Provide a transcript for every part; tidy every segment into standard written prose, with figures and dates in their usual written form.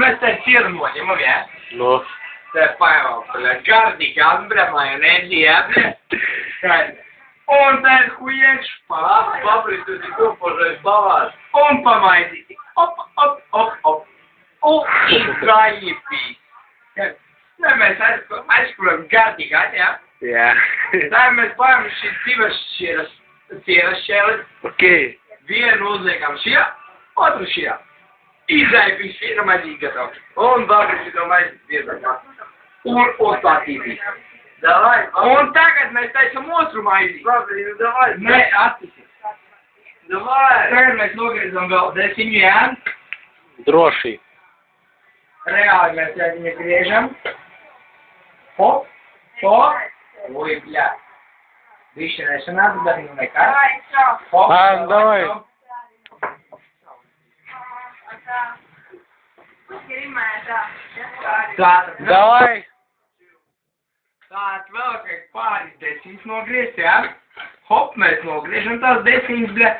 mēs te sieru noņemam, jā? Nu. Te paimam, gardīgi atbrē, majonēzi, jā? Un te huieču, papritus i kupožais balās. Un pamaidīti. Op, op, op, op. Un izgājīpī. Te mēs aizkuram gardīgi, jā? Jā. Te mēs paimam šīs divas sieras šķēles. Ok. Vienu uzliekam šajā, otru šajā. Izdaipīs viena maizīt gatavu. Un vēl šito maizīt piedāvā. Un uzstātītī. Davai. Un tagad mēs taisam otru maizīt. Labi, davai. Nē, attisim. Davai. Tagad mēs nogriezam vēl desiņu, jā? Droši. Reāli mēs viņu griežam. Hop, hop. Ui, bļā. Višķi nesanāca, bet nu nekā. Hop. Davai. Давай. Tātad vēl kāds pāris desiņas nogriezt, jā? Hop, mēs nogriežam tās desiņas, bļa.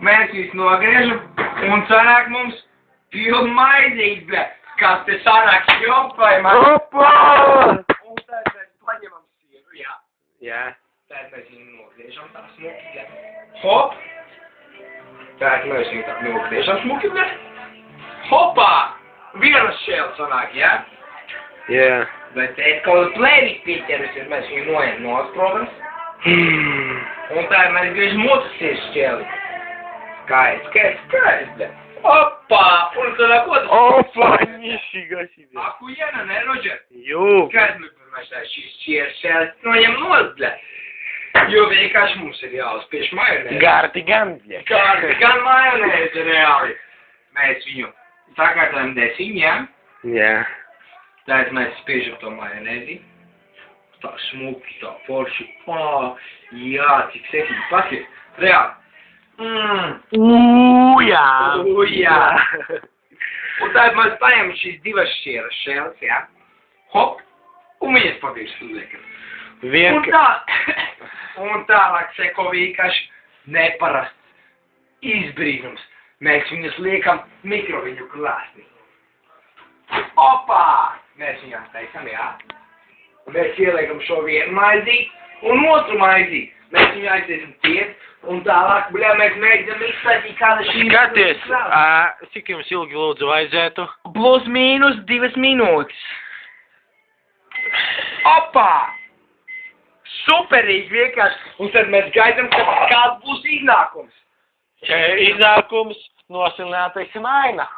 Mēs viņus nogriežam, un sanāk mums pilnu maizīt, bļa. Kas te sanāk, jopai, man. Opa! Un tad mēs paņemam sieru, jā. Jā. Tad mēs viņu nogriežam tā smuki, bļa. Hop. Tad mēs viņu tā nogriežam smuki, bļa. Hopā! Vienas šēles sanāk, jā? Jā. Bet te kaut plēvīgi pieķeras, ja mēs viņu noejam nost, protams. Un tā mēs griežam otras sieras šķēli. Skaisti, bļa. Opā! Un tad otrs. Опа, нифига себе. Ахуенно, ne, Roger? Jū. Skaidrs, mēs tā šīs sieras šķēles noejam nost, bļa. Jo vienkārši mums ir jāuzspiež majonēzi. Gardi gan, bļa. Gardi gan majonēzi, reāli. Mēs viņu sakārtojam desiņu, jā? Jā. Tātad mēs spiežam to majonēzi. Tā smuki, tā forši. Jā, cik seksīgi pasies. Reāli. Jā. Jā. Un tātad mēs paņemam šīs divas šķēles, jā? Hop. Un viņas pavirši uzliekam. Un tālāk seko vienkārši neparasts izbrīnums. Mēs viņus liekam mikroviņu krāsnī. Opā! Mēs viņām taisam, jā. Mēs ieliekam šo vienu maizīt un otru maizīt. Mēs viņu aiziesim ciet un tālāk, bļā, mēs mēģinām izstātīt, kāda šī... Skaties, cik jums ilgi lūdzu vajadzētu? Plus mīnus 2 minūtes. Opā! Superīgi vienkārši. Un tad mēs gaidām, kāds būs iznākums. Iznākums nosilinātais maina.